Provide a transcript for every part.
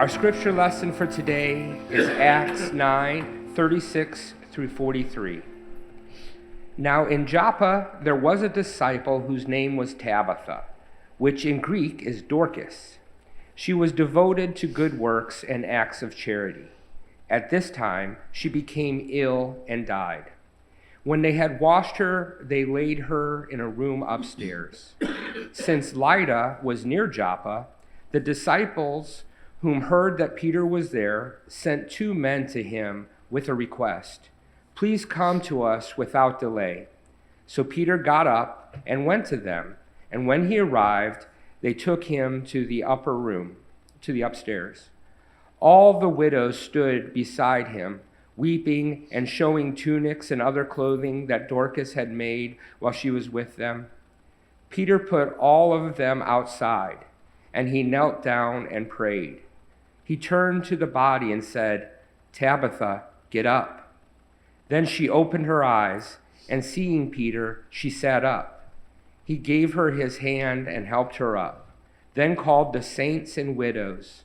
Our scripture lesson for today is Acts 9:36 through 43. Now in Joppa there was a disciple whose name was Tabitha, which in Greek is Dorcas. She was devoted to good works and acts of charity. At this time she became ill and died. When they had washed her, they laid her in a room upstairs. Since Lydda was near Joppa, the disciples whom heard that Peter was there sent 2 men to him with a request. Please come to us without delay. So Peter got up and went to them, and when he arrived, they took him to the upper room, to the upstairs. All the widows stood beside him, weeping and showing tunics and other clothing that Dorcas had made while she was with them. Peter put all of them outside, and he knelt down and prayed. He turned to the body and said, "Tabitha, get up." Then she opened her eyes, and seeing Peter, she sat up. He gave her his hand and helped her up, then called the saints and widows.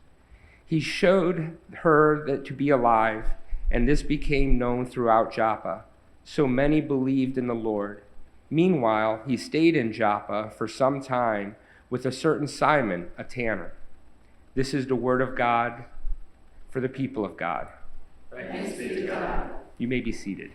He showed her that to be alive, and this became known throughout Joppa. So many believed in the Lord. Meanwhile, he stayed in Joppa for some time with a certain Simon, a tanner. This is the word of God for the people of God. Thanks be to God. You may be seated.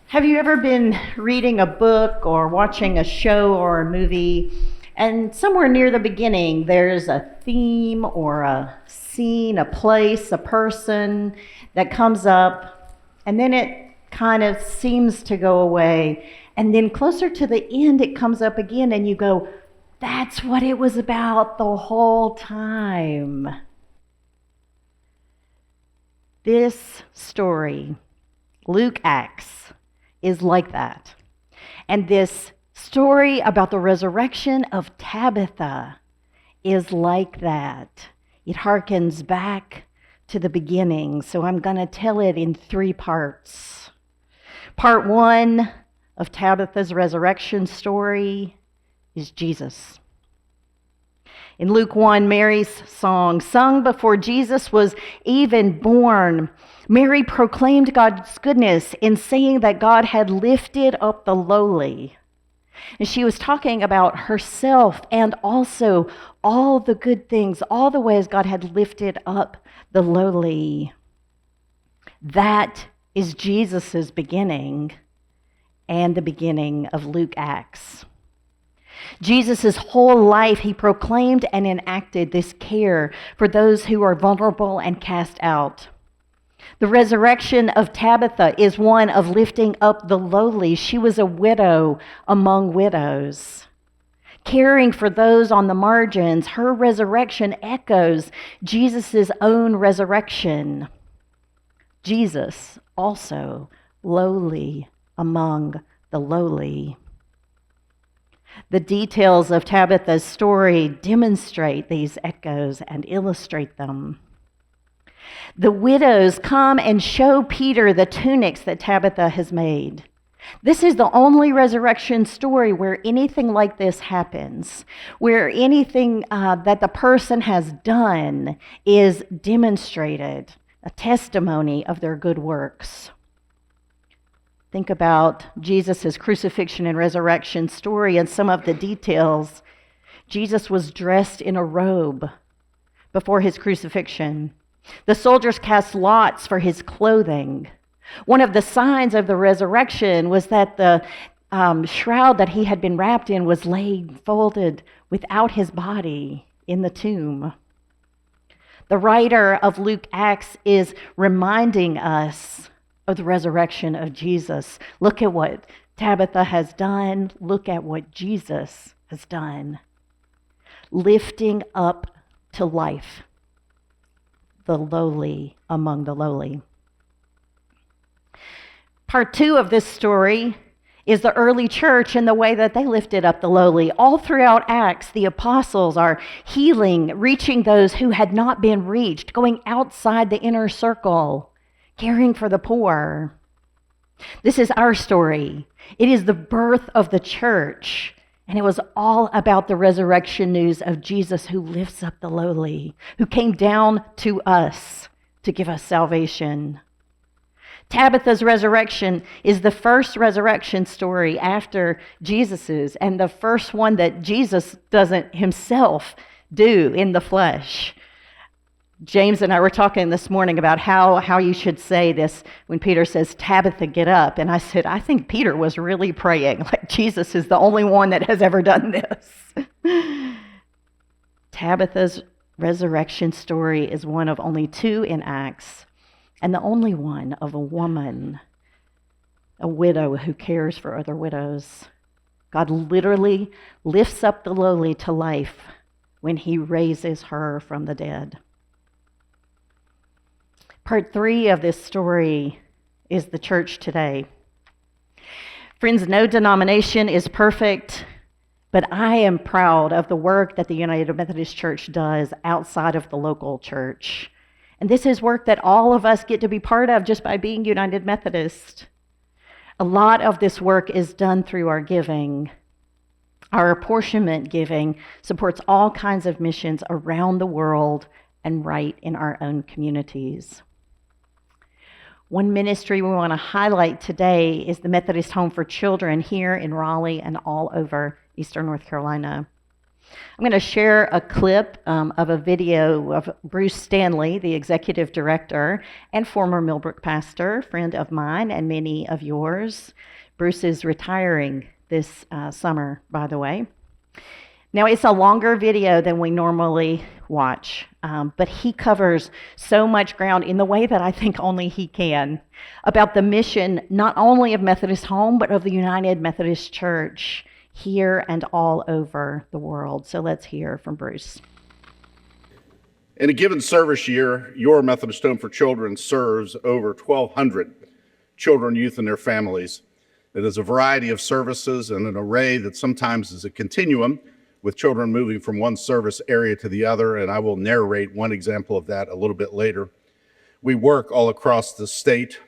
Have you ever been reading a book or watching a show or a movie, and somewhere near the beginning there's a theme or a scene, a place, a person that comes up, and then it kind of seems to go away, and then closer to the end it comes up again, and you go, that's what it was about the whole time. This story, Luke Acts, is like that. And this story about the resurrection of Tabitha is like that. It harkens back to the beginning, so I'm going to tell it in 3 parts. Part 1 of Tabitha's resurrection story is Jesus. In Luke 1, Mary's song, sung before Jesus was even born, Mary proclaimed God's goodness in saying that God had lifted up the lowly. And she was talking about herself and also all the good things, all the ways God had lifted up the lowly. That is Jesus' beginning and the beginning of Luke Acts. Jesus' whole life, he proclaimed and enacted this care for those who are vulnerable and cast out. The resurrection of Tabitha is one of lifting up the lowly. She was a widow among widows. Caring for those on the margins, her resurrection echoes Jesus' own resurrection. Jesus also lowly among the lowly. The details of Tabitha's story demonstrate these echoes and illustrate them. The widows come and show Peter the tunics that Tabitha has made. This is the only resurrection story where anything like this happens, where anything that the person has done is demonstrated, a testimony of their good works. Think about Jesus' crucifixion and resurrection story and some of the details. Jesus was dressed in a robe before his crucifixion. The soldiers cast lots for his clothing. One of the signs of the resurrection was that the shroud that he had been wrapped in was laid folded without his body in the tomb. The writer of Luke Acts is reminding us of the resurrection of Jesus. Look at what Tabitha has done. Look at what Jesus has done. Lifting up to life the lowly among the lowly. Part 2 of this story is the early church and the way that they lifted up the lowly. All throughout Acts, the apostles are healing, reaching those who had not been reached, going outside the inner circle, caring for the poor. This is our story. It is the birth of the church. And it was all about the resurrection news of Jesus who lifts up the lowly, who came down to us to give us salvation. Tabitha's resurrection is the first resurrection story after Jesus's, and the first one that Jesus doesn't himself do in the flesh. James and I were talking this morning about how you should say this when Peter says, Tabitha, get up. And I said, I think Peter was really praying, like Jesus is the only one that has ever done this. Tabitha's resurrection story is one of only two in Acts, and the only one of a woman, a widow who cares for other widows. God literally lifts up the lowly to life when he raises her from the dead. Part 3 of this story is the church today. Friends, no denomination is perfect, but I am proud of the work that the United Methodist Church does outside of the local church. And this is work that all of us get to be part of just by being United Methodist. A lot of this work is done through our giving. Our apportionment giving supports all kinds of missions around the world and right in our own communities. One ministry we want to highlight today is the Methodist Home for Children here in Raleigh and all over Eastern North Carolina. I'm going to share a clip of a video of Bruce Stanley, the executive director and former Millbrook pastor, friend of mine and many of yours. Bruce is retiring this summer, by the way. Now, it's a longer video than we normally watch, but he covers so much ground in the way that I think only he can about the mission not only of Methodist Home, but of the United Methodist Church here and all over the world. So let's hear from Bruce. In a given service year, your Methodist Home for Children serves over 1,200 children, youth, and their families. It is a variety of services and an array that sometimes is a continuum, with children moving from one service area to the other, and I will narrate one example of that a little bit later. We work all across the state,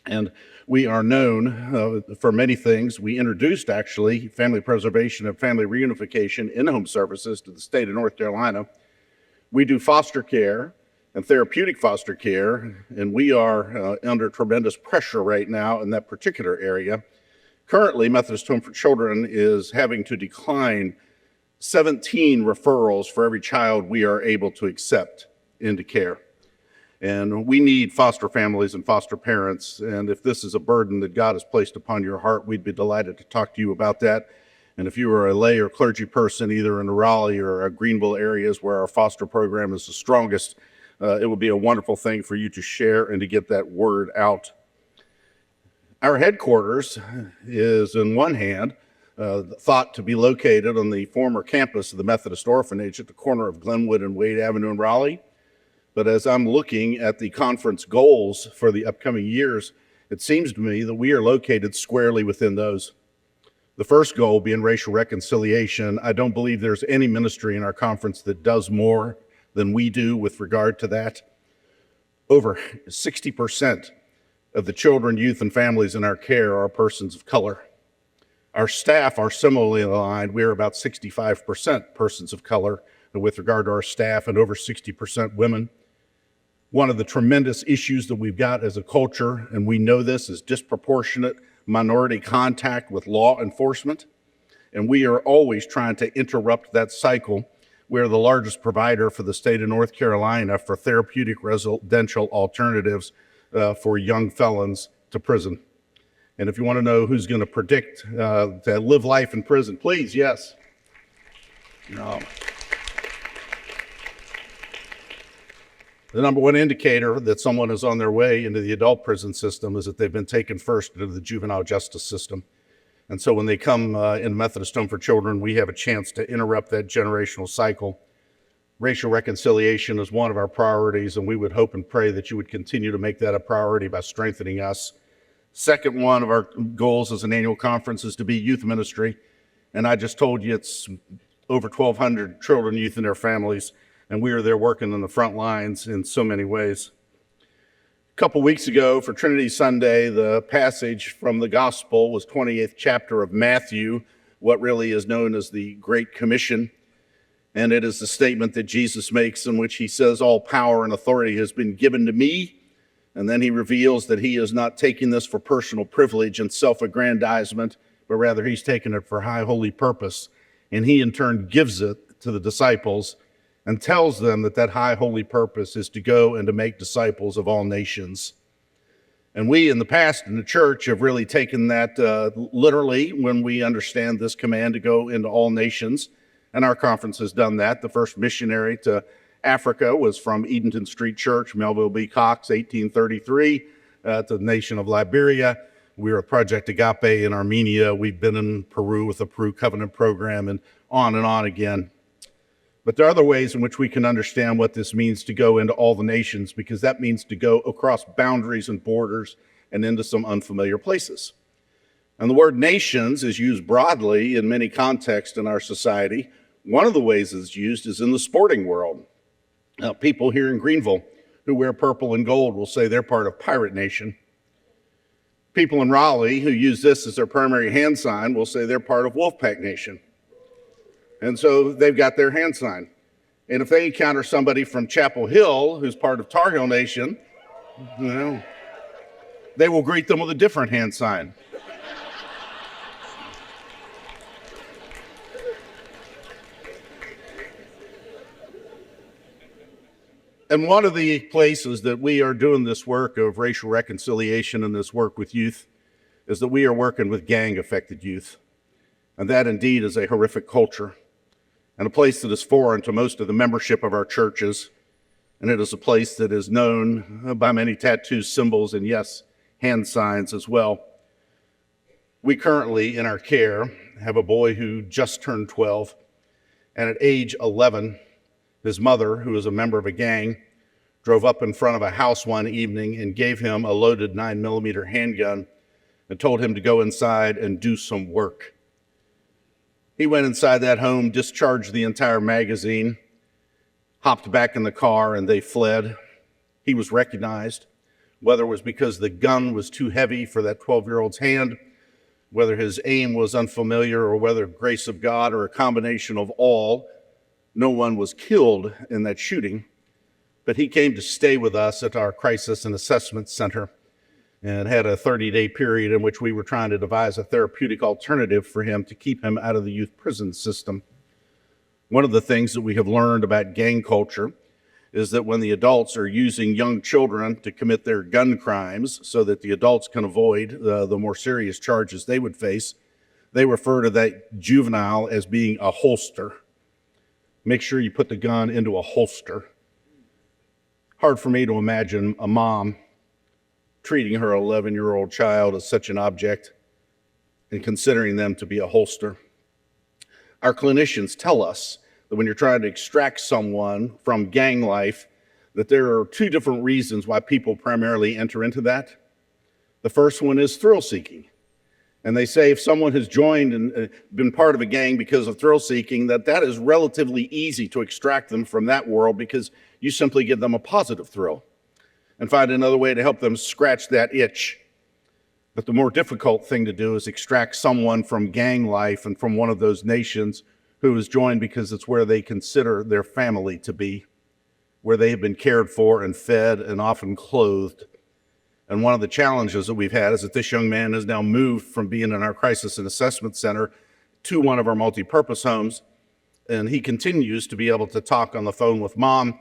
and we are known for many things. We introduced, actually, family preservation and family reunification in-home services to the state of North Carolina. We do foster care and therapeutic foster care, and we are under tremendous pressure right now in that particular area. Currently, Methodist Home for Children is having to decline 17 referrals for every child we are able to accept into care. And we need foster families and foster parents. And if this is a burden that God has placed upon your heart, we'd be delighted to talk to you about that. And if you are a lay or clergy person, either in the Raleigh or Greenville areas where our foster program is the strongest, it would be a wonderful thing for you to share and to get that word out. Our headquarters is, in one hand, thought to be located on the former campus of the Methodist Orphanage at the corner of Glenwood and Wade Avenue in Raleigh. But as I'm looking at the conference goals for the upcoming years, it seems to me that we are located squarely within those. The first goal being racial reconciliation. I don't believe there's any ministry in our conference that does more than we do with regard to that. Over 60% of the children, youth, and families in our care are persons of color. Our staff are similarly aligned. We are about 65% persons of color with regard to our staff and over 60% women. One of the tremendous issues that we've got as a culture, and we know this, is disproportionate minority contact with law enforcement. And we are always trying to interrupt that cycle. We are the largest provider for the state of North Carolina for therapeutic residential alternatives for young felons to prison. And if you want to know who's going to predict to live life in prison, please, yes. No. The number one indicator that someone is on their way into the adult prison system is that they've been taken first into the juvenile justice system. And so when they come in Methodist Home for Children, we have a chance to interrupt that generational cycle. Racial reconciliation is one of our priorities, and we would hope and pray that you would continue to make that a priority by strengthening us. Second one of our goals as an annual conference is to be youth ministry. And I just told you it's over 1,200 children, youth, and their families, and we are there working on the front lines in so many ways. A couple weeks ago for Trinity Sunday, the passage from the gospel was 28th chapter of Matthew, what really is known as the Great Commission. And it is the statement that Jesus makes in which he says, all power and authority has been given to me. And then he reveals that he is not taking this for personal privilege and self-aggrandizement, but rather he's taking it for high holy purpose. And he in turn gives it to the disciples and tells them that that high holy purpose is to go and to make disciples of all nations. And we in the past in the church have really taken that literally when we understand this command to go into all nations. And our conference has done that. The first missionary to Africa was from Edenton Street Church, Melville B. Cox, 1833, to the nation of Liberia. We were at Project Agape in Armenia. We've been in Peru with the Peru Covenant Program and on again. But there are other ways in which we can understand what this means to go into all the nations, because that means to go across boundaries and borders and into some unfamiliar places. And the word nations is used broadly in many contexts in our society. One of the ways it's used is in the sporting world. People here in Greenville who wear purple and gold will say they're part of Pirate Nation. People in Raleigh who use this as their primary hand sign will say they're part of Wolfpack Nation. And so they've got their hand sign. And if they encounter somebody from Chapel Hill who's part of Tar Heel Nation, they will greet them with a different hand sign. And one of the places that we are doing this work of racial reconciliation and this work with youth is that we are working with gang-affected youth. And that indeed is a horrific culture and a place that is foreign to most of the membership of our churches. And it is a place that is known by many tattoos, symbols, and yes, hand signs as well. We currently, in our care, have a boy who just turned 12. And at age 11, his mother, who is a member of a gang, drove up in front of a house one evening and gave him a loaded 9mm handgun and told him to go inside and do some work. He went inside that home, discharged the entire magazine, hopped back in the car, and they fled. He was recognized, whether it was because the gun was too heavy for that 12-year-old's hand, whether his aim was unfamiliar, or whether grace of God or a combination of all. No one was killed in that shooting, but he came to stay with us at our crisis and assessment center and had a 30-day period in which we were trying to devise a therapeutic alternative for him to keep him out of the youth prison system. One of the things that we have learned about gang culture is that when the adults are using young children to commit their gun crimes so that the adults can avoid the more serious charges they would face, they refer to that juvenile as being a holster. Make sure you put the gun into a holster. Hard for me to imagine a mom treating her 11-year-old child as such an object and considering them to be a holster. Our clinicians tell us that when you're trying to extract someone from gang life, that there are two different reasons why people primarily enter into that. The first one is thrill seeking. And they say if someone has joined and been part of a gang because of thrill seeking, that is relatively easy to extract them from that world because you simply give them a positive thrill and find another way to help them scratch that itch. But the more difficult thing to do is extract someone from gang life and from one of those nations who is joined because it's where they consider their family to be, where they have been cared for and fed and often clothed. And one of the challenges that we've had is that this young man has now moved from being in our crisis and assessment center to one of our multi-purpose homes. And he continues to be able to talk on the phone with mom,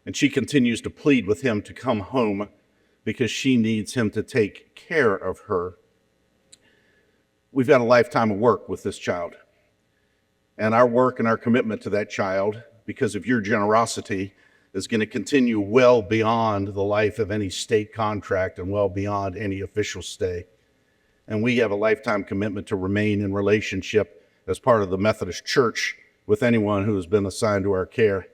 and she continues to plead with him to come home because she needs him to take care of her. We've got a lifetime of work with this child. And our work and our commitment to that child, because of your generosity, is going to continue well beyond the life of any state contract and well beyond any official stay. And we have a lifetime commitment to remain in relationship as part of the Methodist Church with anyone who has been assigned to our care.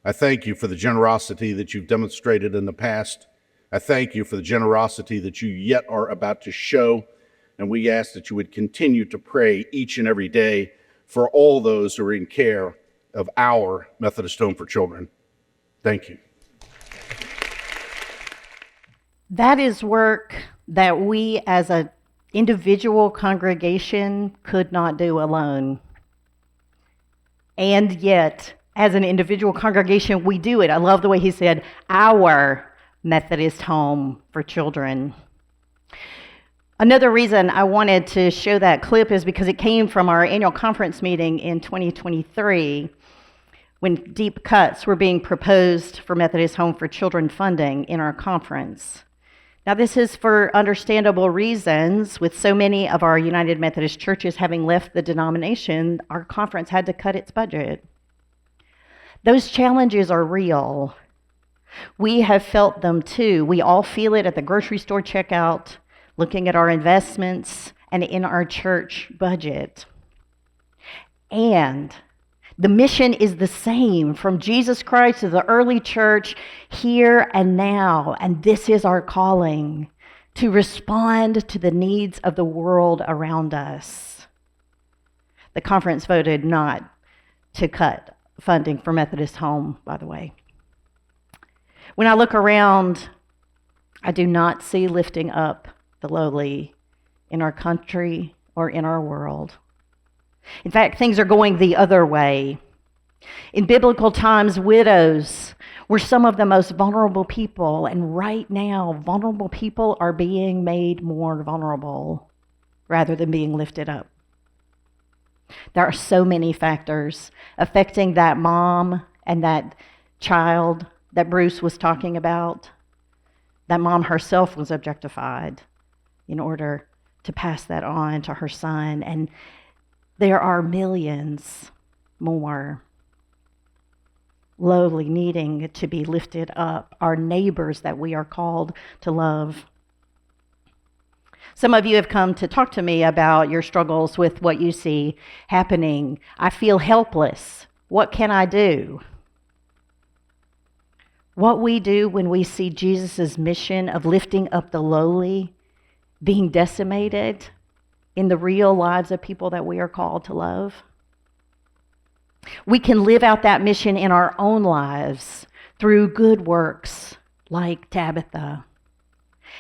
I thank you for the generosity that you've demonstrated in the past. I thank you for the generosity that you yet are about to show. And we ask that you would continue to pray each and every day for all those who are in care of our Methodist Home for Children. Thank you. That is work that we as an individual congregation could not do alone. And yet, as an individual congregation, we do it. I love the way he said, our Methodist Home for Children. Another reason I wanted to show that clip is because it came from our annual conference meeting in 2023 when deep cuts were being proposed for Methodist Home for Children funding in our conference. Now, this is for understandable reasons. With so many of our United Methodist churches having left the denomination, our conference had to cut its budget. Those challenges are real. We have felt them too. We all feel it at the grocery store checkout, looking at our investments, and in our church budget. And the mission is the same from Jesus Christ to the early church here and now. And this is our calling, to respond to the needs of the world around us. The conference voted not to cut funding for Methodist Home, by the way. When I look around, I do not see lifting up the lowly in our country or in our world. In fact, things are going the other way. In biblical times, widows were some of the most vulnerable people, and right now, vulnerable people are being made more vulnerable rather than being lifted up. There are so many factors affecting that mom and that child that Bruce was talking about. That mom herself was objectified in order to pass that on to her son. And there are millions more lowly needing to be lifted up, our neighbors that we are called to love. Some of you have come to talk to me about your struggles with what you see happening. I feel helpless. What can I do? What we do when we see Jesus' mission of lifting up the lowly being decimated in the real lives of people that we are called to love. We can live out that mission in our own lives through good works like Tabitha.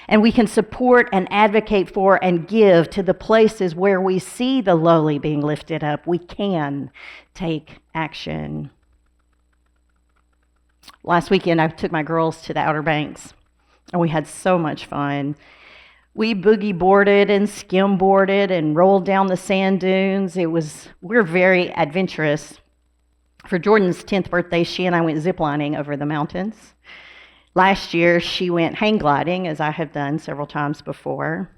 And we can support and advocate for and give to the places where we see the lowly being lifted up. We can take action. Last weekend, I took my girls to the Outer Banks, and we had so much fun. We boogie boarded and skim boarded and rolled down the sand dunes. We're very adventurous. For Jordan's 10th birthday, she and I went ziplining over the mountains. Last year, she went hang gliding, as I have done several times before.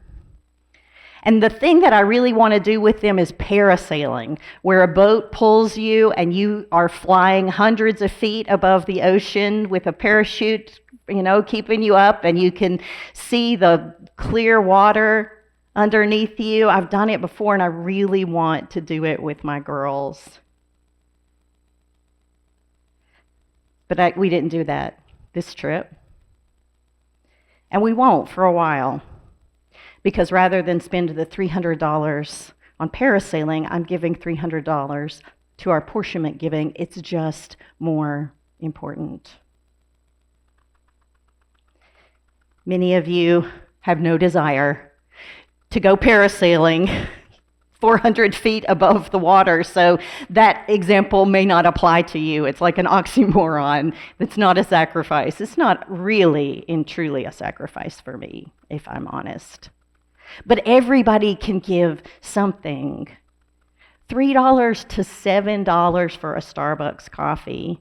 And the thing that I really want to do with them is parasailing, where a boat pulls you and you are flying hundreds of feet above the ocean with a parachute, keeping you up, and you can see the clear water underneath you. I've done it before, and I really want to do it with my girls. But we didn't do that this trip. And we won't for a while. Because rather than spend the $300 on parasailing, I'm giving $300 to our apportionment giving. It's just more important. Many of you have no desire to go parasailing 400 feet above the water, so that example may not apply to you. It's like an oxymoron. It's not a sacrifice. It's not really and truly a sacrifice for me, if I'm honest. But everybody can give something. $3 to $7 for a Starbucks coffee.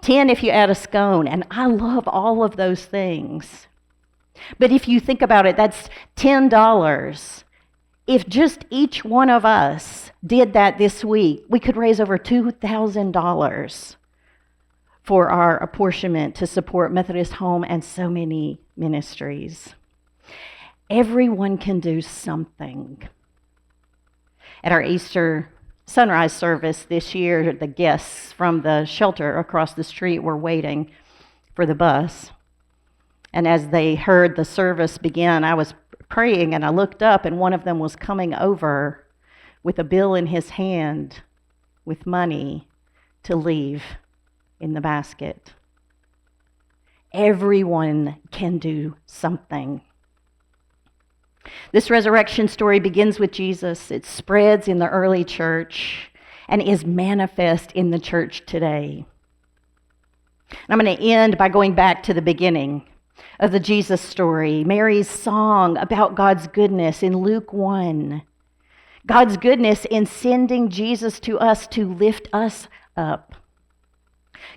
$10 if you add a scone. And I love all of those things. But if you think about it, that's $10. If just each one of us did that this week, we could raise over $2,000 for our apportionment to support Methodist Home and so many ministries. Everyone can do something. At our Easter sunrise service this year, the guests from the shelter across the street were waiting for the bus. And as they heard the service begin, I was praying and I looked up, and one of them was coming over with a bill in his hand with money to leave in the basket. Everyone can do something. This resurrection story begins with Jesus. It spreads in the early church and is manifest in the church today. And I'm going to end by going back to the beginning of the Jesus story, Mary's song about God's goodness in Luke 1. God's goodness in sending Jesus to us to lift us up.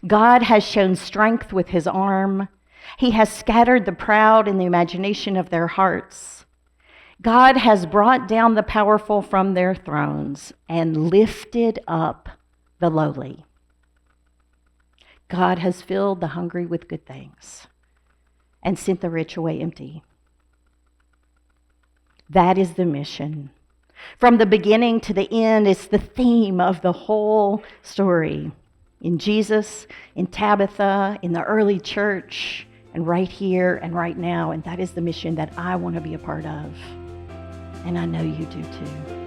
God has shown strength with his arm. He has scattered the proud in the imagination of their hearts. God has brought down the powerful from their thrones and lifted up the lowly. God has filled the hungry with good things and sent the rich away empty. That is the mission. From the beginning to the end, it's the theme of the whole story. In Jesus, in Tabitha, in the early church, and right here and right now. And that is the mission that I want to be a part of. And I know you do too.